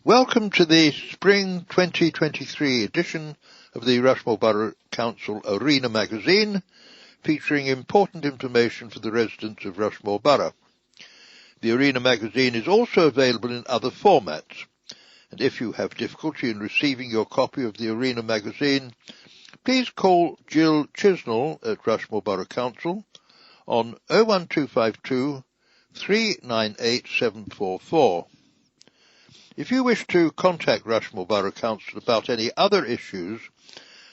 Welcome to the Spring 2023 edition of the Rushmore Borough Council Arena magazine, featuring important information for the residents of Rushmore Borough. The Arena magazine is also available in other formats, and if you have difficulty in receiving your copy of the Arena magazine, please call Jill Chisnell at Rushmore Borough Council on 01252 398 744. If you wish to contact Rushmore Borough Council about any other issues,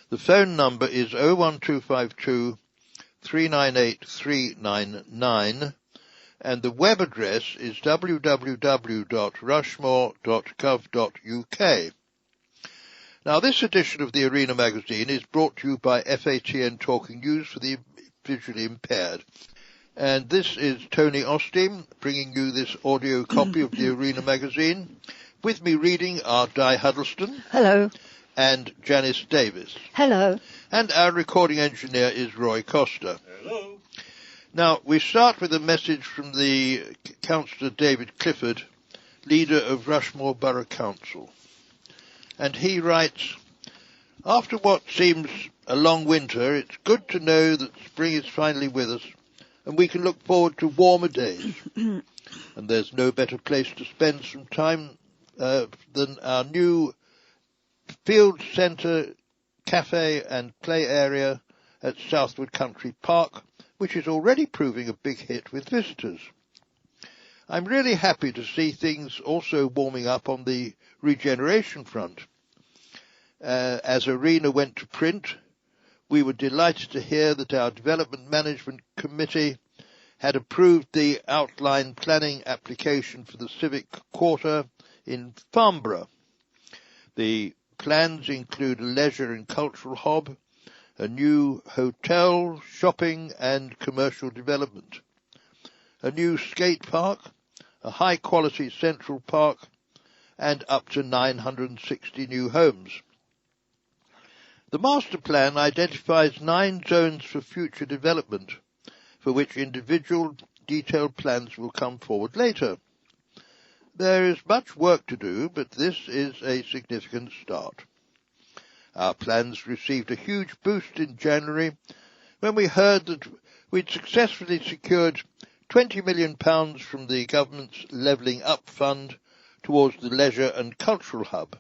the phone number is 01252 398 399 and the web address is www.rushmore.gov.uk. Now, this edition of the Arena magazine is brought to you by FATN Talking News for the visually impaired. And this is Tony Osteen bringing you this audio copy of the Arena magazine. With me reading are Di Huddleston. Hello. And Janice Davis. Hello. And our recording engineer is Roy Costa. Hello. Now, we start with a message from the Councillor David Clifford, leader of Rushmore Borough Council. And he writes, after what seems a long winter, it's good to know that spring is finally with us and we can look forward to warmer days. And there's no better place to spend some time than our new Field Centre cafe and play area at Southwood Country Park, which is already proving a big hit with visitors. I'm really happy to see things also warming up on the regeneration front. As Arena went to print, we were delighted to hear that our Development Management Committee had approved the outline planning application for the Civic Quarter in Farnborough. The plans include a leisure and cultural hub, a new hotel, shopping and commercial development, a new skate park, a high-quality central park, and up to 960 new homes. The master plan identifies 9 zones for future development, for which individual detailed plans will come forward later. There is much work to do, but this is a significant start. Our plans received a huge boost in January when we heard that we'd successfully secured £20 million from the government's Levelling Up Fund towards the leisure and cultural hub.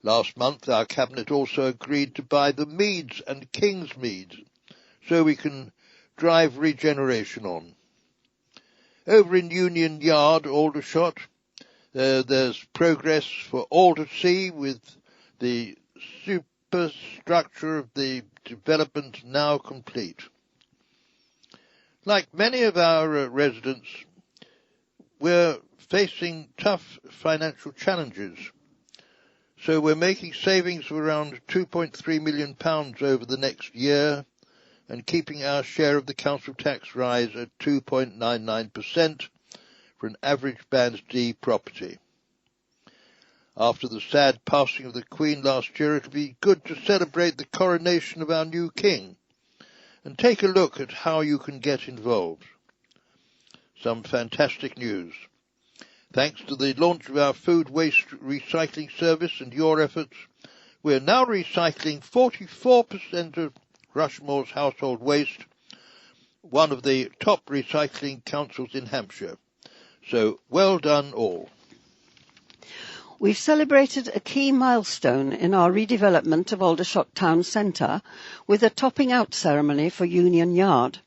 Last month, our Cabinet also agreed to buy the Meads and Kingsmead, so we can drive regeneration on. Over in Union Yard, Aldershot, there's progress for Aldersea with the superstructure of the development now complete. Like many of our residents, we're facing tough financial challenges. So we're making savings of around £2.3 million over the next year and keeping our share of the council tax rise at 2.99% for an average Band D property. After the sad passing of the Queen last year, it'll be good to celebrate the coronation of our new King and take a look at how you can get involved. Some fantastic news. Thanks to the launch of our food waste recycling service and your efforts, we're now recycling 44% of Rushmore's household waste, one of the top recycling councils in Hampshire. So well done all. We've celebrated a key milestone in our redevelopment of Aldershot Town Centre with a topping out ceremony for Union Yard.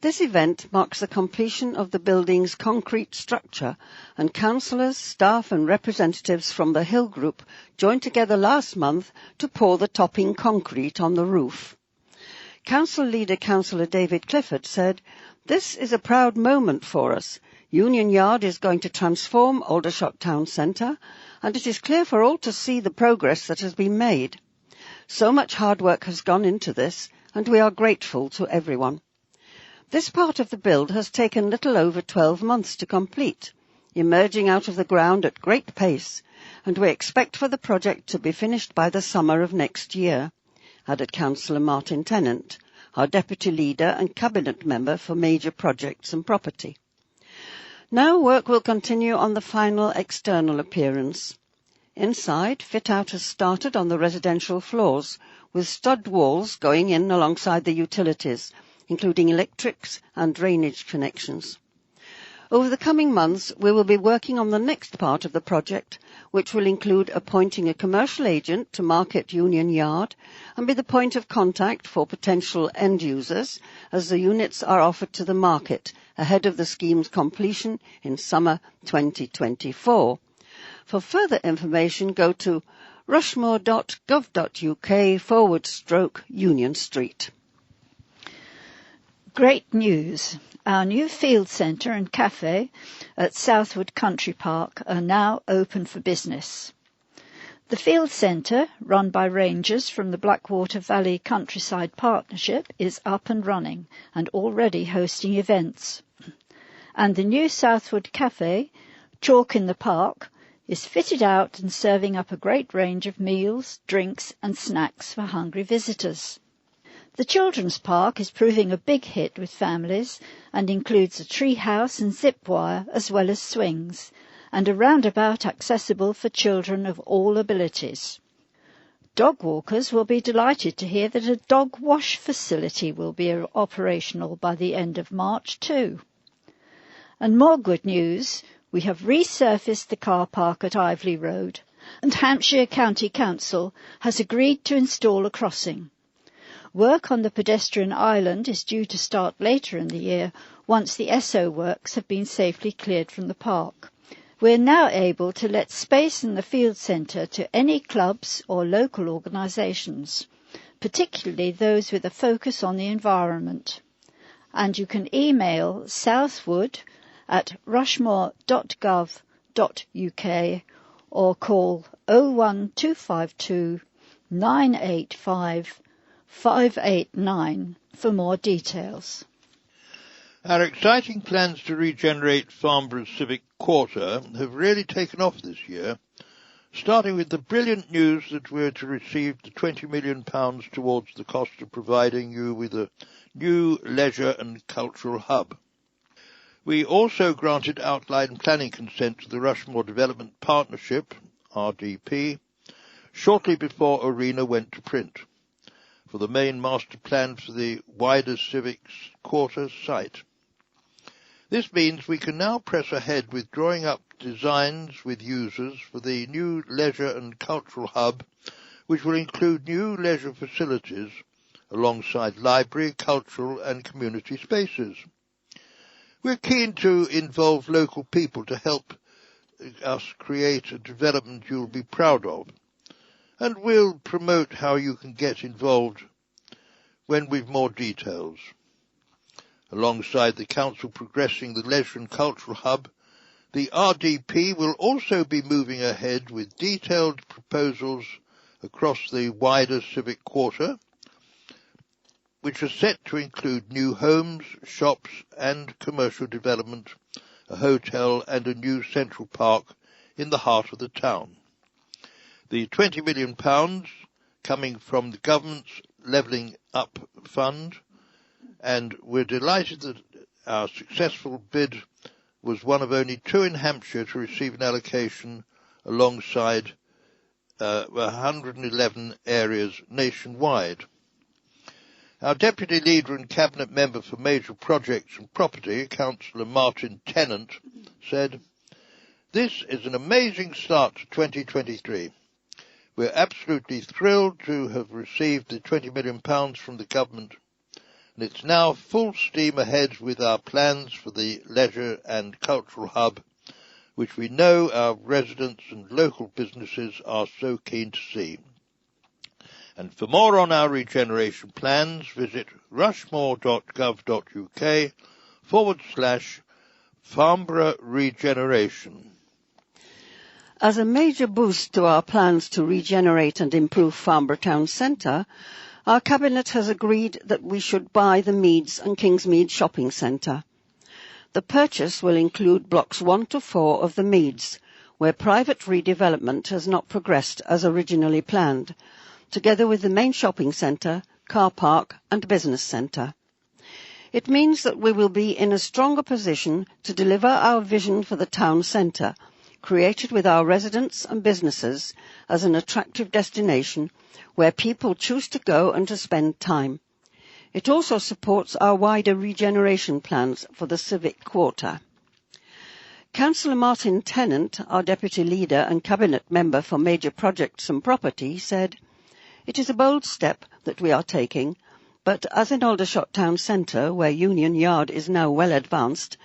This event marks the completion of the building's concrete structure, and councillors, staff and representatives from the Hill Group joined together last month to pour the topping concrete on the roof. Council leader Councillor David Clifford said, "This is a proud moment for us. Union Yard is going to transform Aldershot Town Centre, and it is clear for all to see the progress that has been made. So much hard work has gone into this, and we are grateful to everyone. This part of the build has taken little over 12 months to complete, emerging out of the ground at great pace, and we expect for the project to be finished by the summer of next year," added Councillor Martin Tennant, our Deputy Leader and Cabinet Member for Major Projects and Property. Now work will continue on the final external appearance. Inside, fit-out has started on the residential floors, with stud walls going in alongside the utilities, including electrics and drainage connections. Over the coming months, we will be working on the next part of the project, which will include appointing a commercial agent to market Union Yard and be the point of contact for potential end users as the units are offered to the market ahead of the scheme's completion in summer 2024. For further information, go to rushmore.gov.uk/Union Street. Great news! Our new field centre and cafe at Southwood Country Park are now open for business. The field centre, run by rangers from the Blackwater Valley Countryside Partnership, is up and running and already hosting events. And the new Southwood Cafe, Chalk in the Park, is fitted out and serving up a great range of meals, drinks and snacks for hungry visitors. The children's park is proving a big hit with families and includes a tree house and zip wire as well as swings, and a roundabout accessible for children of all abilities. Dog walkers will be delighted to hear that a dog wash facility will be operational by the end of March too. And more good news, we have resurfaced the car park at Iveley Road, and Hampshire County Council has agreed to install a crossing. Work on the pedestrian island is due to start later in the year once the SO works have been safely cleared from the park. We are now able to let space in the field centre to any clubs or local organisations, particularly those with a focus on the environment. And you can email southwood@rushmore.gov.uk or call 01252 985 589 for more details. Our exciting plans to regenerate Farnborough's civic quarter have really taken off this year, starting with the brilliant news that we're to receive the £20 million towards the cost of providing you with a new leisure and cultural hub. We also granted outline planning consent to the Rushmore Development Partnership, RDP, shortly before Arena went to print, for the main master plan for the wider civics quarter site. This means we can now press ahead with drawing up designs with users for the new leisure and cultural hub, which will include new leisure facilities alongside library, cultural and community spaces. We're keen to involve local people to help us create a development you'll be proud of, and we'll promote how you can get involved when we've more details. Alongside the Council progressing the leisure and cultural hub, the RDP will also be moving ahead with detailed proposals across the wider civic quarter, which are set to include new homes, shops and commercial development, a hotel and a new central park in the heart of the town. The £20 million coming from the government's Levelling Up Fund, and we're delighted that our successful bid was one of only two in Hampshire to receive an allocation alongside 111 areas nationwide. Our Deputy Leader and Cabinet Member for Major Projects and Property, Councillor Martin Tennant, said, "This is an amazing start to 2023. We're absolutely thrilled to have received the £20 million from the government, and it's now full steam ahead with our plans for the leisure and cultural hub, which we know our residents and local businesses are so keen to see. And for more on our regeneration plans, visit rushmore.gov.uk/Farnborough Regeneration." As a major boost to our plans to regenerate and improve Farnborough Town Centre, our Cabinet has agreed that we should buy the Meads and Kingsmead Shopping Centre. The purchase will include blocks 1 to 4 of the Meads, where private redevelopment has not progressed as originally planned, together with the main shopping centre, car park and business centre. It means that we will be in a stronger position to deliver our vision for the town centre, created with our residents and businesses as an attractive destination where people choose to go and to spend time. It also supports our wider regeneration plans for the civic quarter. Councillor Martin Tennant, our Deputy Leader and Cabinet Member for Major Projects and Property, said, "It is a bold step that we are taking, but as in Aldershot Town Centre, where Union Yard is now well advanced,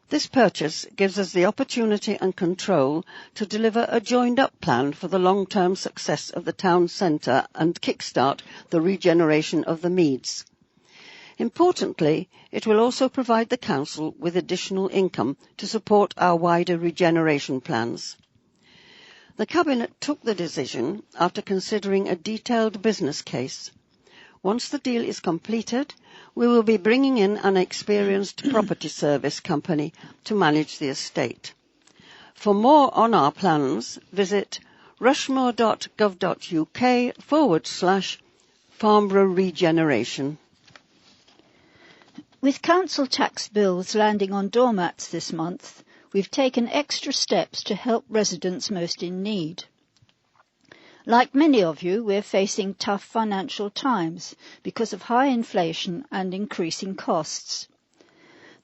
this purchase gives us the opportunity and control to deliver a joined-up plan for the long-term success of the town centre and kick-start the regeneration of the Meads. Importantly, it will also provide the Council with additional income to support our wider regeneration plans." The Cabinet took the decision after considering a detailed business case. Once the deal is completed, we will be bringing in an experienced property service company to manage the estate. For more on our plans, visit rushmore.gov.uk/Farnborough Regeneration. With council tax bills landing on doormats this month, we've taken extra steps to help residents most in need. Like many of you, we're facing tough financial times because of high inflation and increasing costs.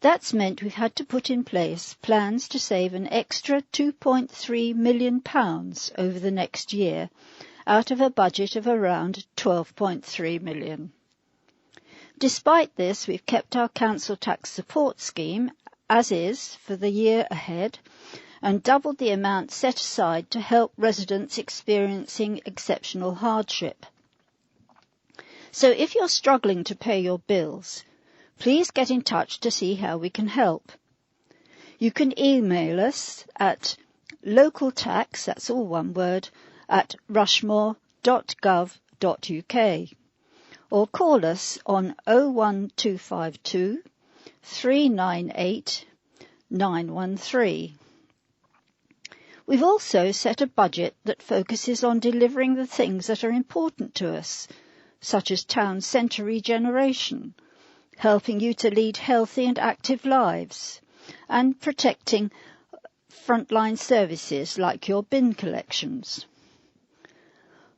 That's meant we've had to put in place plans to save an extra £2.3 million over the next year out of a budget of around £12.3 million. Despite this, we've kept our council tax support scheme as is for the year ahead and doubled the amount set aside to help residents experiencing exceptional hardship. So if you're struggling to pay your bills, please get in touch to see how we can help. You can email us at localtax, that's all one word, at rushmore.gov.uk. or call us on 01252 398 913. We've also set a budget that focuses on delivering the things that are important to us, such as town centre regeneration, helping you to lead healthy and active lives, and protecting frontline services like your bin collections.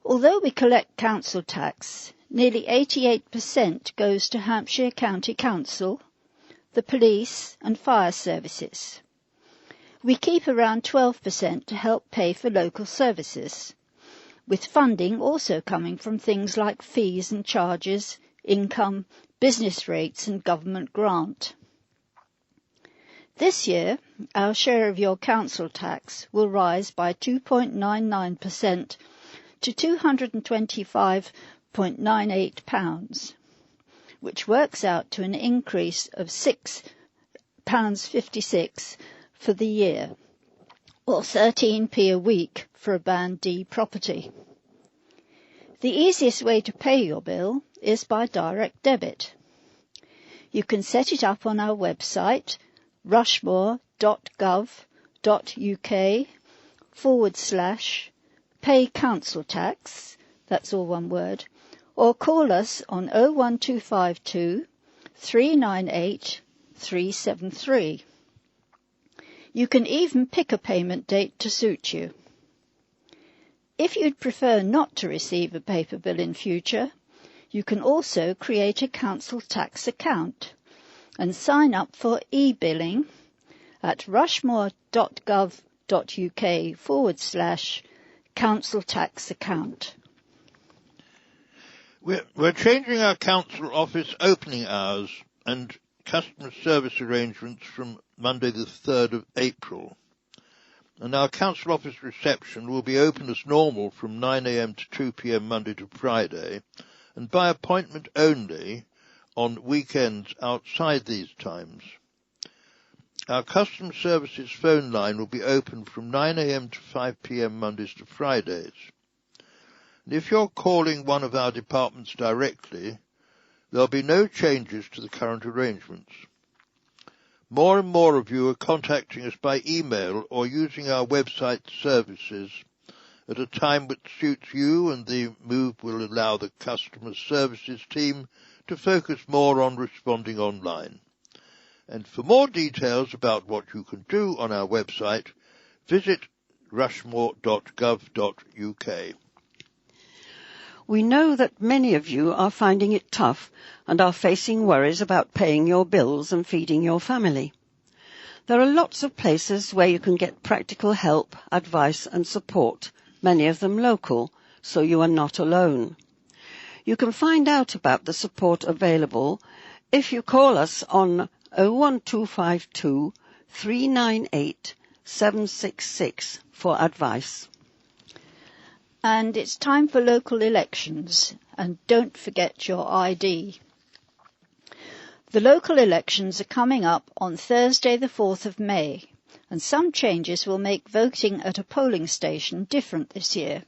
Although we collect council tax, nearly 88% goes to Hampshire County Council, the police and fire services. We keep around 12% to help pay for local services, with funding also coming from things like fees and charges, income, business rates and government grant. This year, our share of your council tax will rise by 2.99% to £225.98, which works out to an increase of £6.56 for the year, or 13p a week for a Band D property. The easiest way to pay your bill is by direct debit. You can set it up on our website, rushmore.gov.uk/pay council tax, that's all one word, or call us on 01252 398 373. You can even pick a payment date to suit you. If you'd prefer not to receive a paper bill in future, you can also create a council tax account and sign up for e-billing at rushmore.gov.uk/council tax account. We're changing our council office opening hours and customer service arrangements from Monday the 3rd of April. And our council office reception will be open as normal from 9 a.m. to 2 p.m. Monday to Friday, and by appointment only on weekends outside these times. Our customer services phone line will be open from 9 a.m. to 5 p.m. Mondays to Fridays. And if you're calling one of our departments directly, there'll be no changes to the current arrangements. More and more of you are contacting us by email or using our website services at a time which suits you, and the move will allow the customer services team to focus more on responding online. And for more details about what you can do on our website, visit rushmore.gov.uk. We know that many of you are finding it tough and are facing worries about paying your bills and feeding your family. There are lots of places where you can get practical help, advice and support, many of them local, so you are not alone. You can find out about the support available if you call us on 01252 398 766 for advice. And it's time for local elections, and don't forget your ID. The local elections are coming up on Thursday the 4th of May, and some changes will make voting at a polling station different this year.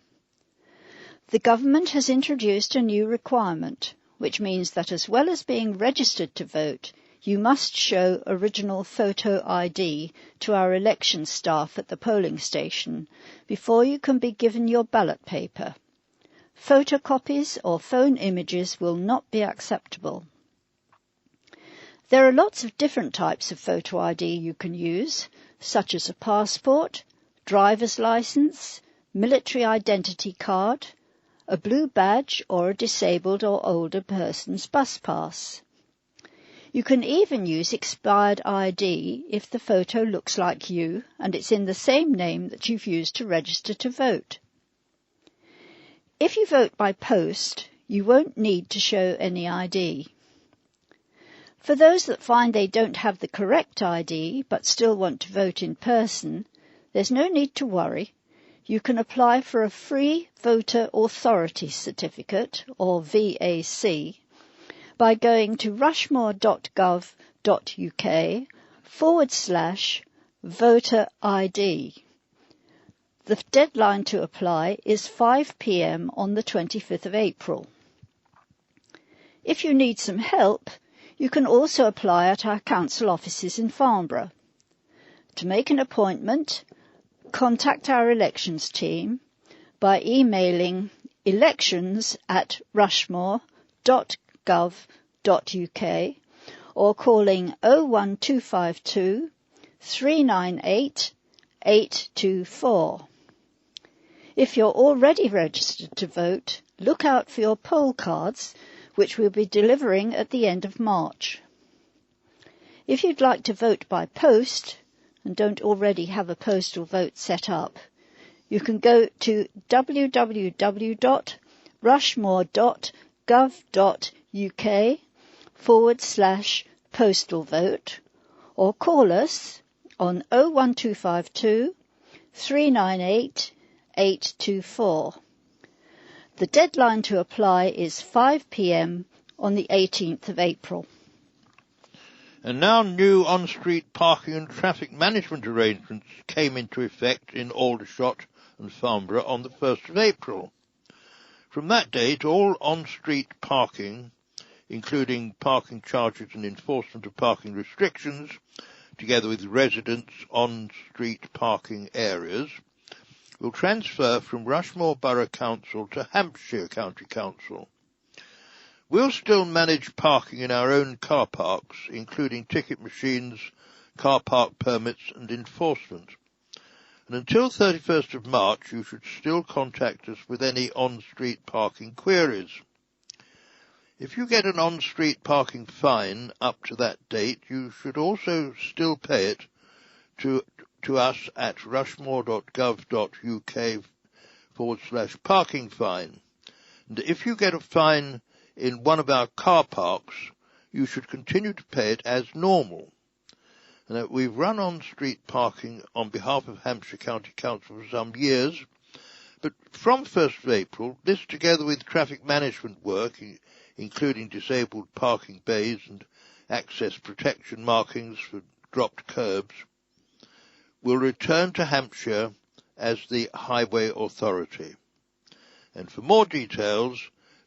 The government has introduced a new requirement, which means that as well as being registered to vote, you must show original photo ID to our election staff at the polling station before you can be given your ballot paper. Photocopies or phone images will not be acceptable. There are lots of different types of photo ID you can use, such as a passport, driver's license, military identity card, a blue badge or a disabled or older person's bus pass. You can even use expired ID if the photo looks like you and it's in the same name that you've used to register to vote. If you vote by post, you won't need to show any ID. For those that find they don't have the correct ID but still want to vote in person, there's no need to worry. You can apply for a free Voter Authority Certificate, or VAC, by going to rushmore.gov.uk/voter ID. The deadline to apply is 5 p.m. on the 25th of April. If you need some help, you can also apply at our council offices in Farnborough. To make an appointment, contact our elections team by emailing elections@rushmore.gov.uk or calling 01252 398 824. If you're already registered to vote, look out for your poll cards, which we'll be delivering at the end of March. If you'd like to vote by post and don't already have a postal vote set up, you can go to www.rushmore.gov.uk/postal vote or call us on 01252 398 824. The deadline to apply is 5 p.m. on the 18th of April. And now new on-street parking and traffic management arrangements came into effect in Aldershot and Farnborough on the 1st of April. From that date, all on-street parking, including parking charges and enforcement of parking restrictions, together with residents' on-street parking areas, will transfer from Rushmore Borough Council to Hampshire County Council. We'll still manage parking in our own car parks, including ticket machines, car park permits and enforcement. And until 31st of March, you should still contact us with any on-street parking queries. If you get an on-street parking fine up to that date, you should also still pay it to us at rushmore.gov.uk/parking fine. And if you get a fine in one of our car parks, you should continue to pay it as normal. And we've run on-street parking on behalf of Hampshire County Council for some years, but from 1st of April, this together with traffic management work, including disabled parking bays and access protection markings for dropped curbs, will return to Hampshire as the Highway Authority. And for more details,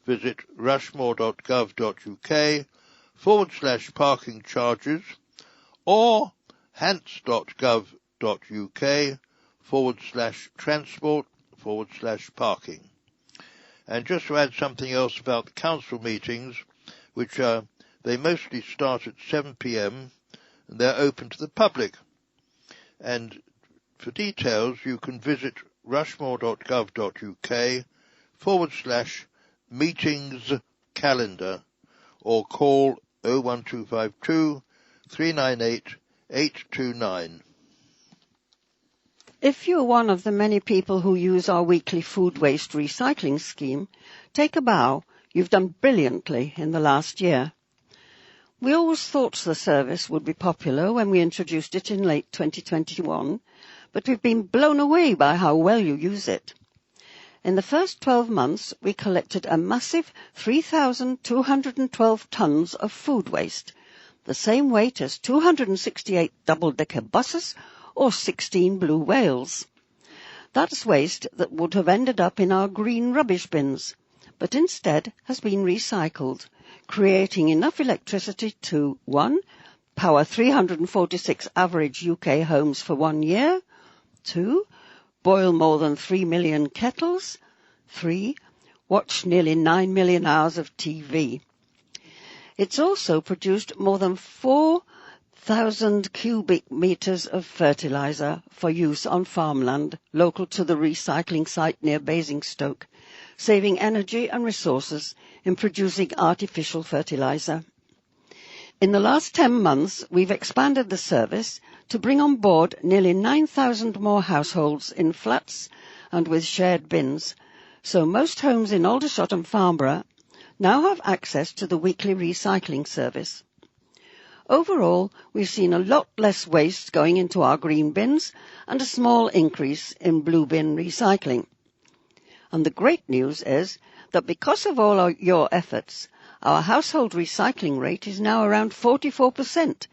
visit rushmore.gov.uk/parking charges or hants.gov.uk/transport/parking. And just to add something else about the council meetings, they mostly start at 7 p.m. and they're open to the public. And for details, you can visit rushmore.gov.uk/meetings calendar or call 01252 398 829. If you're one of the many people who use our weekly food waste recycling scheme, take a bow. You've done brilliantly in the last year. We always thought the service would be popular when we introduced it in late 2021, but we've been blown away by how well you use it. In the first 12 months, we collected a massive 3,212 tonnes of food waste, the same weight as 268 double-decker buses or 16 blue whales. That's waste that would have ended up in our green rubbish bins, but instead has been recycled, creating enough electricity to 1. Power 346 average UK homes for 1 year, 2. Boil more than 3 million kettles, 3. Watch nearly 9 million hours of TV. It's also produced more than 4,000 cubic metres of fertiliser for use on farmland local to the recycling site near Basingstoke, saving energy and resources in producing artificial fertiliser. In the last 10 months, we've expanded the service to bring on board nearly 9,000 more households in flats and with shared bins, so most homes in Aldershot and Farnborough now have access to the weekly recycling service. Overall, we've seen a lot less waste going into our green bins and a small increase in blue bin recycling. And the great news is that because of all your efforts, our household recycling rate is now around 44%,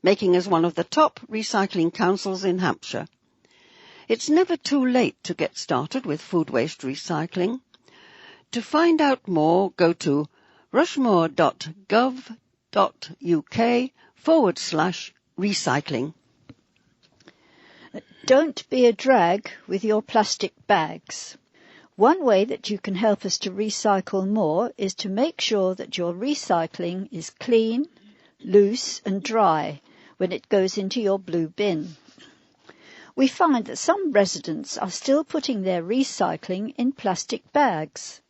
making us one of the top recycling councils in Hampshire. It's never too late to get started with food waste recycling. To find out more, go to rushmore.gov.uk/recycling. Don't be a drag with your plastic bags. One way that you can help us to recycle more is to make sure that your recycling is clean, loose and dry when it goes into your blue bin. We find that some residents are still putting their recycling in plastic bags.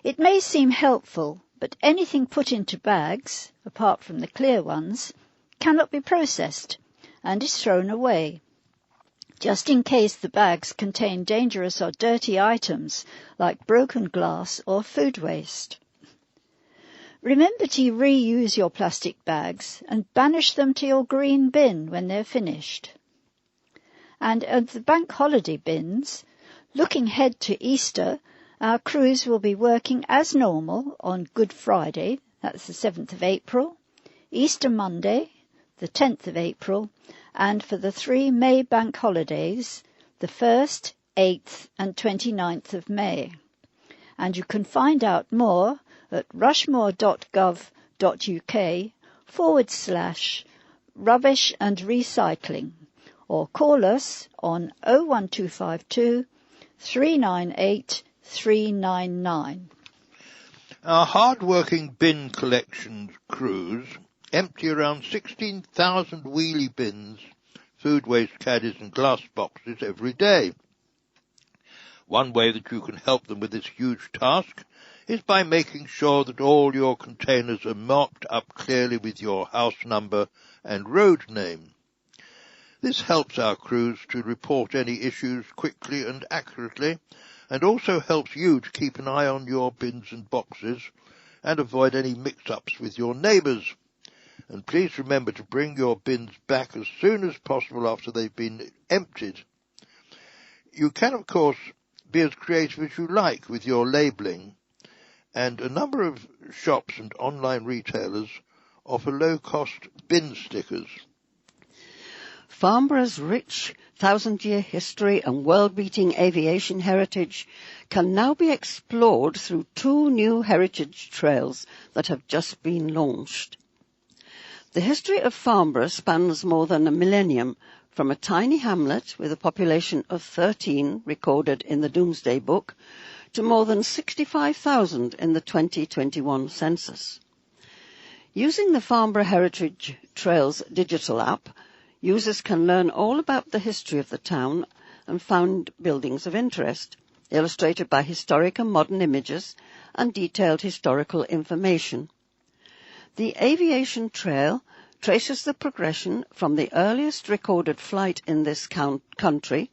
It may seem helpful, but anything put into bags, apart from the clear ones, cannot be processed and is thrown away, just in case the bags contain dangerous or dirty items like broken glass or food waste. Remember to reuse your plastic bags and banish them to your green bin when they're finished. And at the bank holiday bins, looking ahead to Easter, our crews will be working as normal on Good Friday, that's the 7th of April, Easter Monday, the 10th of April, and for the 3 May bank holidays, the 1st, 8th and 29th of May. And you can find out more at rushmore.gov.uk/rubbish and recycling, or call us on 01252 398 399. Our hard-working bin collection crews empty around 16,000 wheelie bins, food waste caddies and glass boxes every day. One way that you can help them with this huge task is by making sure that all your containers are marked up clearly with your house number and road name. This helps our crews to report any issues quickly and accurately, and also helps you to keep an eye on your bins and boxes and avoid any mix-ups with your neighbours. And please remember to bring your bins back as soon as possible after they've been emptied. You can, of course, be as creative as you like with your labelling, and a number of shops and online retailers offer low-cost bin stickers. Farnborough's rich 1,000-year history and world-beating aviation heritage can now be explored through 2 new heritage trails that have just been launched. The history of Farnborough spans more than a millennium, from a tiny hamlet with a population of 13 recorded in the Domesday Book to more than 65,000 in the 2021 census. Using the Farnborough Heritage Trails digital app, users can learn all about the history of the town and find buildings of interest, illustrated by historic and modern images and detailed historical information. The Aviation Trail traces the progression from the earliest recorded flight in this country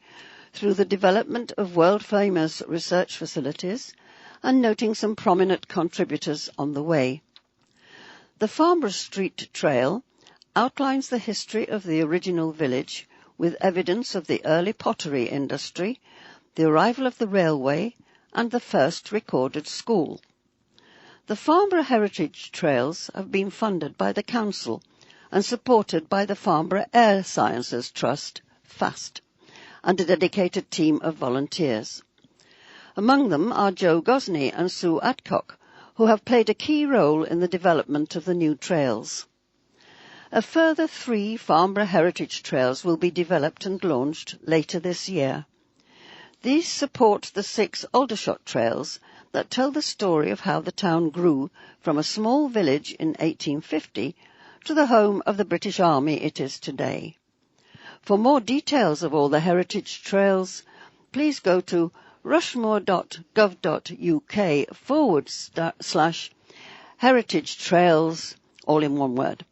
through the development of world-famous research facilities and noting some prominent contributors on the way. The Farnborough Street Trail outlines the history of the original village with evidence of the early pottery industry, the arrival of the railway and the first recorded school. The Farnborough Heritage Trails have been funded by the Council and supported by the Farnborough Air Sciences Trust, FAST, and a dedicated team of volunteers. Among them are Joe Gosney and Sue Adcock, who have played a key role in the development of the new trails. A further 3 Farnborough Heritage Trails will be developed and launched later this year. These support the 6 Aldershot Trails that tell the story of how the town grew from a small village in 1850 to the home of the British Army it is today. For more details of all the heritage trails, please go to rushmore.gov.uk/heritage trails, all in one word.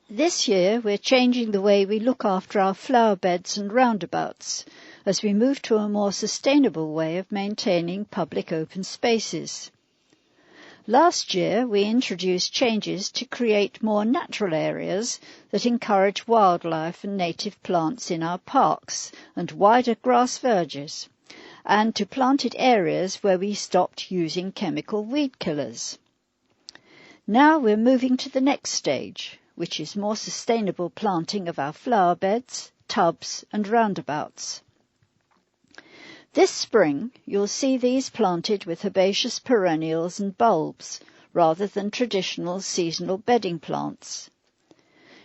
This year we're changing the way we look after our flower beds and roundabouts as we move to a more sustainable way of maintaining public open spaces. Last year we introduced changes to create more natural areas that encourage wildlife and native plants in our parks and wider grass verges, and to planted areas where we stopped using chemical weed killers. Now we're moving to the next stage, which is more sustainable planting of our flower beds, tubs and roundabouts. This spring you'll see these planted with herbaceous perennials and bulbs rather than traditional seasonal bedding plants.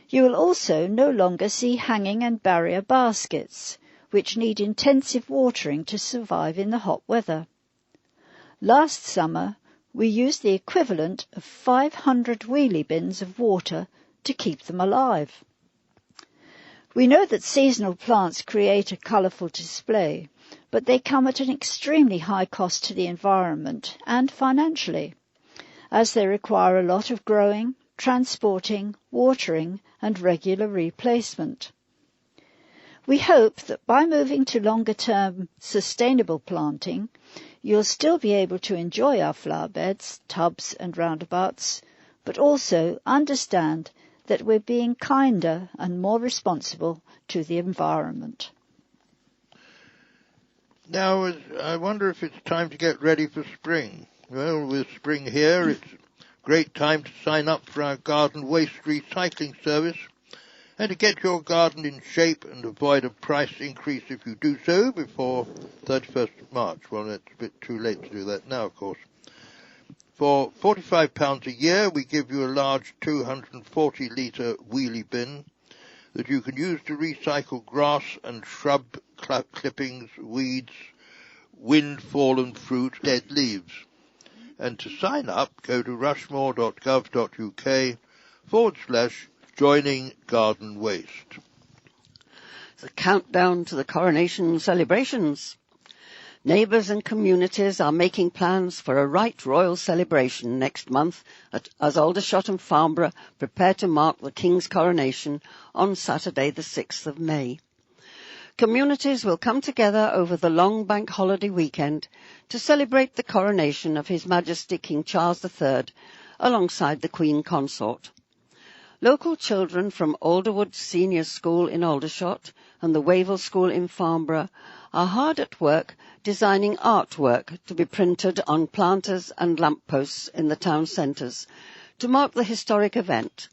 You will also no longer see hanging and barrier baskets, which need intensive watering to survive in the hot weather. Last summer we used the equivalent of 500 wheelie bins of water to keep them alive. We know that seasonal plants create a colourful display, but they come at an extremely high cost to the environment and financially, as they require a lot of growing, transporting, watering and regular replacement. We hope that by moving to longer-term sustainable planting, you'll still be able to enjoy our flower beds, tubs and roundabouts, but also understand that we're being kinder and more responsible to the environment. Now, I wonder if it's time to get ready for spring. Well, with spring here, it's a great time to sign up for our garden waste recycling service and to get your garden in shape and avoid a price increase if you do so before 31st of March. Well, it's a bit too late to do that now, of course. For £45 a year, we give you a large 240-litre wheelie bin that you can use to recycle grass and shrub clippings, weeds, wind-fallen fruit, dead leaves. And to sign up, go to rushmore.gov.uk/joining garden waste. The countdown to the coronation celebrations. Neighbours and communities are making plans for a right royal celebration next month as Aldershot and Farnborough prepare to mark the King's coronation on Saturday the 6th of May. Communities will come together over the long bank holiday weekend to celebrate the coronation of His Majesty King Charles III alongside the Queen Consort. Local children from Alderwood Senior School in Aldershot and the Wavell School in Farnborough are hard at work designing artwork to be printed on planters and lampposts in the town centres to mark the historic event.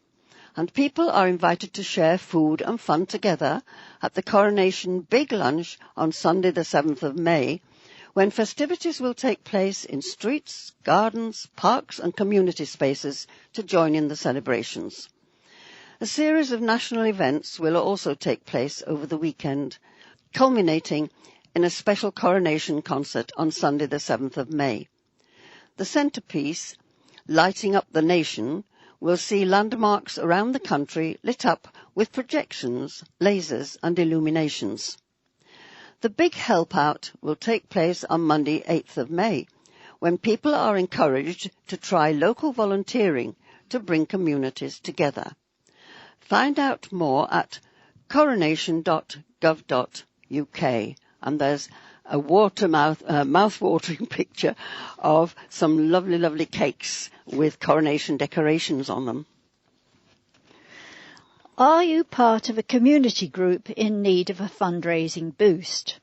And people are invited to share food and fun together at the Coronation Big Lunch on Sunday the 7th of May, when festivities will take place in streets, gardens, parks and community spaces to join in the celebrations. A series of national events will also take place over the weekend, culminating in a special coronation concert on Sunday the 7th of May. The centrepiece, Lighting Up the Nation will see landmarks around the country lit up with projections, lasers and illuminations. The big help out will take place on Monday 8th of May, when people are encouraged to try local volunteering to bring communities together. Find out more at coronation.gov.uk, and there's a mouth-watering picture of some lovely, lovely cakes with coronation decorations on them. Are you part of a community group in need of a fundraising boost?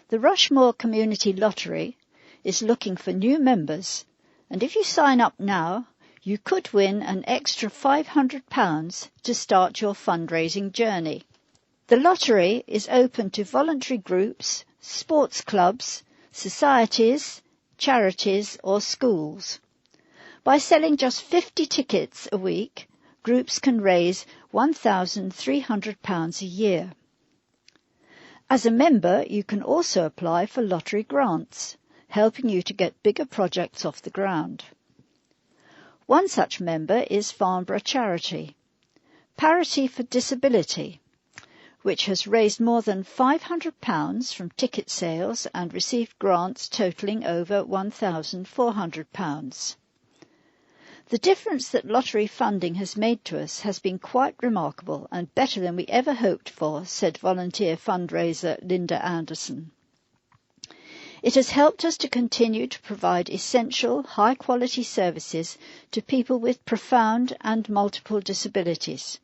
The Rushmore Community Lottery is looking for new members, and if you sign up now, you could win an extra £500 to start your fundraising journey. The lottery is open to voluntary groups, sports clubs, societies, charities or schools. By selling just 50 tickets a week, groups can raise £1,300 a year. As a member, you can also apply for lottery grants, helping you to get bigger projects off the ground. One such member is Farnborough Charity, Parity for Disability, which has raised more than £500 from ticket sales and received grants totalling over £1,400. The difference that lottery funding has made to us has been quite remarkable and better than we ever hoped for, said volunteer fundraiser Linda Anderson. It has helped us to continue to provide essential, high-quality services to people with profound and multiple disabilities,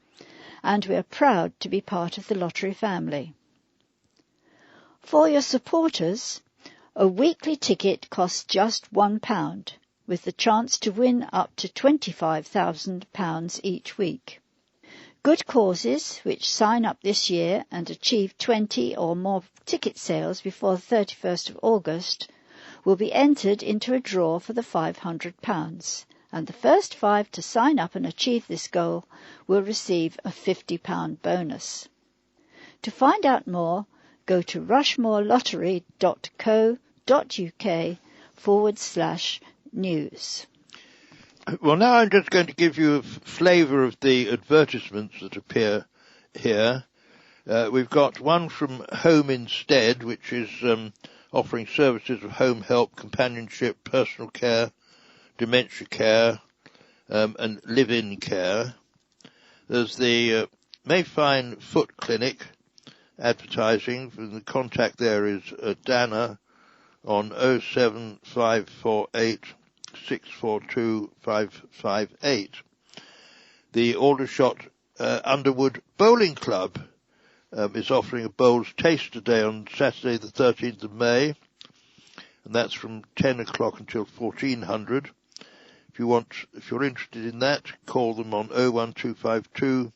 and we are proud to be part of the lottery family. For your supporters, a weekly ticket costs just £1, with the chance to win up to £25,000 each week. Good causes which sign up this year and achieve 20 or more ticket sales before the 31st of August will be entered into a draw for the £500, and the first 5 to sign up and achieve this goal will receive a £50 bonus. To find out more, go to rushmorelottery.co.uk/news. Well, now I'm just going to give you a flavour of the advertisements that appear here. We've got one from Home Instead, which is offering services of home help, companionship, personal care, dementia care, and live-in care. There's the Mayfine Foot Clinic advertising. The contact there is Dana on 07548 642 558. The Aldershot Underwood Bowling Club is offering a bowls taster day on Saturday the 13th of May, and that's from 10 o'clock until 1400. If you're interested in that, call them on 01252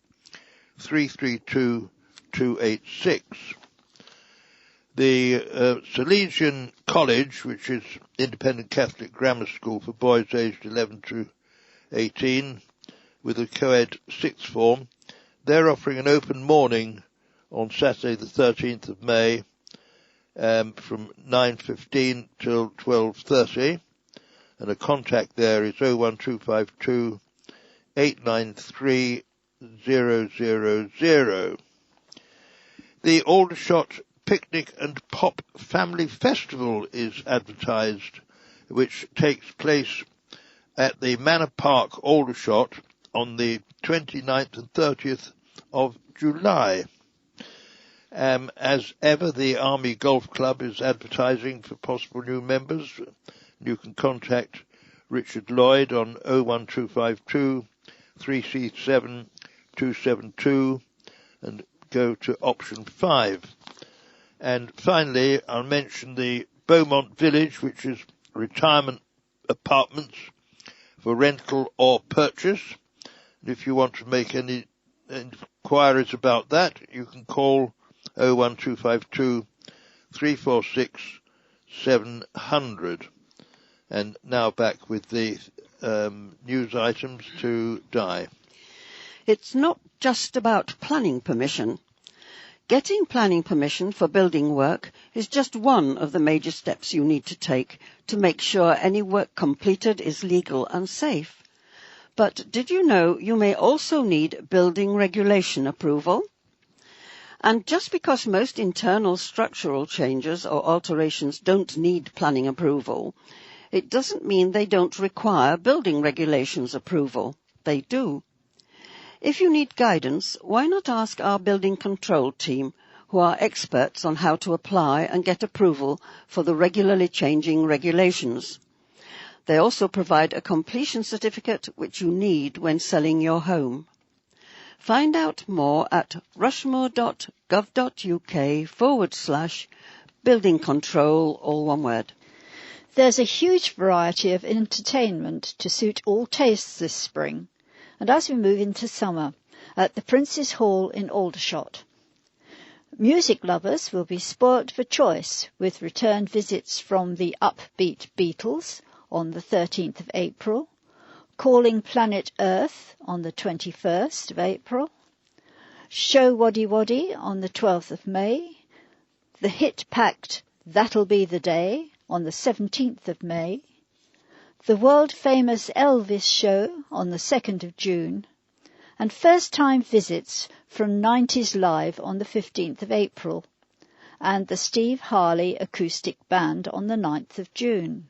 332 286. The Salesian College, which is independent Catholic grammar school for boys aged 11 to 18 with a co-ed sixth form, they're offering an open morning on Saturday the 13th of May from 9:15 till 12:30, and a contact there is 01252 893 000. The Aldershot Picnic and Pop Family Festival is advertised, which takes place at the Manor Park, Aldershot, on the 29th and 30th of July. As ever, the Army Golf Club is advertising for possible new members. You can contact Richard Lloyd on 01252 337 272 and go to option 5. And finally, I'll mention the Beaumont Village, which is retirement apartments for rental or purchase. And if you want to make any inquiries about that, you can call 01252 346 700. And now back with the news items to Di. It's not just about planning permission. Getting planning permission for building work is just one of the major steps you need to take to make sure any work completed is legal and safe. But did you know you may also need building regulation approval? And just because most internal structural changes or alterations don't need planning approval, it doesn't mean they don't require building regulations approval. They do. If you need guidance, why not ask our building control team, who are experts on how to apply and get approval for the regularly changing regulations. They also provide a completion certificate which you need when selling your home. Find out more at rushmore.gov.uk/building control, all one word. There's a huge variety of entertainment to suit all tastes this spring, and as we move into summer, at the Prince's Hall in Aldershot. Music lovers will be spoilt for choice with return visits from the upbeat Beatles on the 13th of April, Calling Planet Earth on the 21st of April, Show Waddy Waddy on the 12th of May, the hit-packed That'll Be the Day on the 17th of May, the world-famous Elvis Show on the 2nd of June, and first-time visits from 90s Live on the 15th of April, and the Steve Harley Acoustic Band on the 9th of June.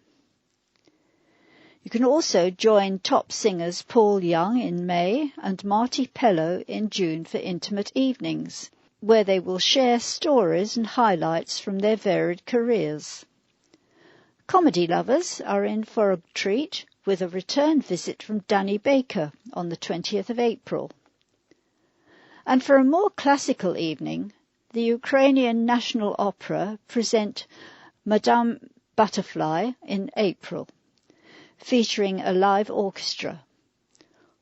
You can also join top singers Paul Young in May and Marty Pellow in June for intimate evenings, where they will share stories and highlights from their varied careers. Comedy lovers are in for a treat with a return visit from Danny Baker on the 20th of April. And for a more classical evening, the Ukrainian National Opera present Madame Butterfly in April, featuring a live orchestra.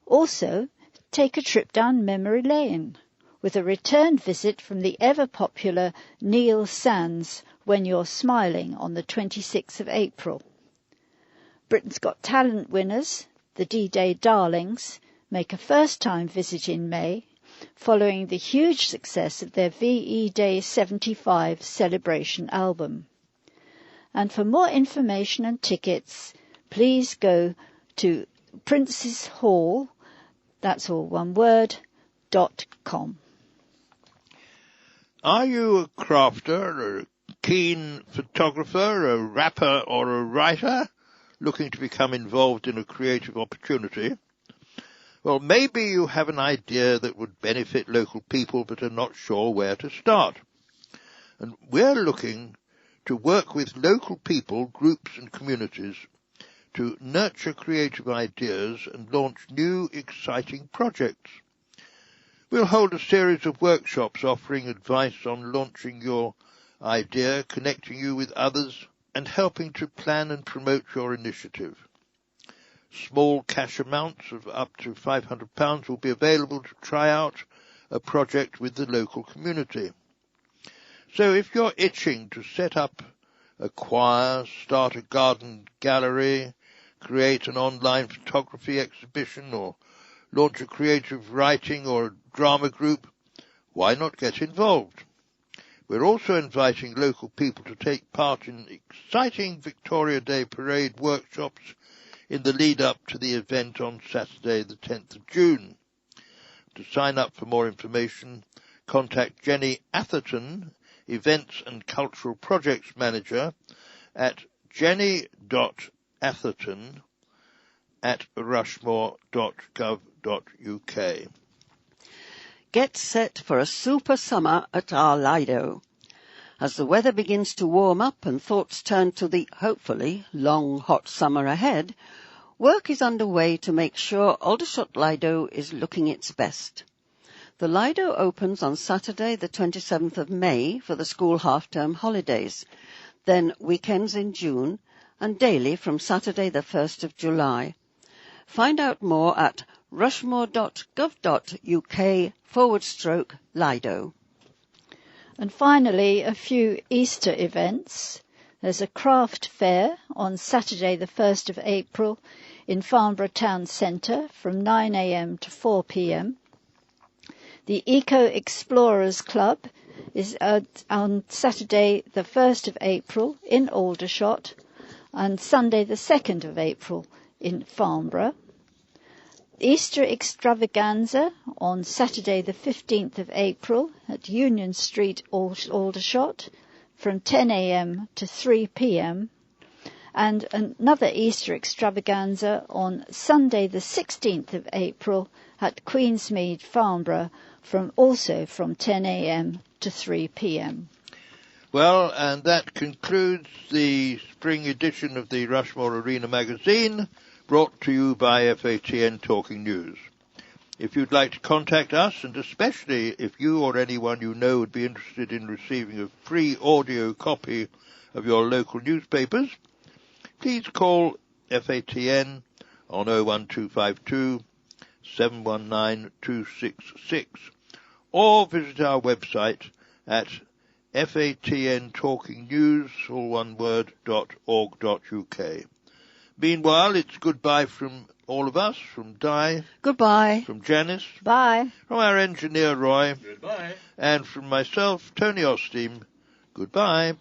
Also, take a trip down memory lane with a return visit from the ever-popular Neil Sands When You're Smiling on the 26th of April. Britain's Got Talent winners, the D-Day Darlings, make a first-time visit in May, following the huge success of their VE Day 75 celebration album. And for more information and tickets, please go to Prince's Hall, that's all one word, .com. Are you a crafter, a keen photographer, a rapper or a writer looking to become involved in a creative opportunity? Well, maybe you have an idea that would benefit local people but are not sure where to start. And we're looking to work with local people, groups and communities to nurture creative ideas and launch new, exciting projects. We'll hold a series of workshops offering advice on launching your idea, connecting you with others, and helping to plan and promote your initiative. Small cash amounts of up to £500 will be available to try out a project with the local community. So if you're itching to set up a choir, start a garden gallery, create an online photography exhibition, or launch a creative writing or a drama group, why not get involved? We're also inviting local people to take part in exciting Victoria Day Parade workshops in the lead-up to the event on Saturday the 10th of June. To sign up for more information, contact Jenny Atherton, Events and Cultural Projects Manager, at jenny.atherton@rushmore.gov.uk. Get set for a super summer at our Lido. As the weather begins to warm up and thoughts turn to the, hopefully, long, hot summer ahead, work is underway to make sure Aldershot Lido is looking its best. The Lido opens on Saturday the 27th of May for the school half-term holidays, then weekends in June, and daily from Saturday the 1st of July. Find out more at rushmore.gov.uk/Lido. And finally, a few Easter events. There's a craft fair on Saturday the 1st of April in Farnborough Town Centre from 9 a.m. to 4 p.m. The Eco Explorers Club is on Saturday the 1st of April in Aldershot and Sunday the 2nd of April in Farnborough. Easter extravaganza on Saturday the 15th of April at Union Street, Aldershot, from 10 a.m. to 3 p.m. and another Easter extravaganza on Sunday the 16th of April at Queensmead, Farnborough, from 10 a.m. to 3 p.m. Well, and that concludes the spring edition of the Rushmore Arena magazine, brought to you by FATN Talking News. If you'd like to contact us, and especially if you or anyone you know would be interested in receiving a free audio copy of your local newspapers, please call FATN on 01252 719 266 or visit our website at fatntalkingnews.org.uk. Meanwhile, it's goodbye from all of us, from Di. Goodbye. From Janice. Bye. From our engineer, Roy. Goodbye. And from myself, Tony Osteen. Goodbye.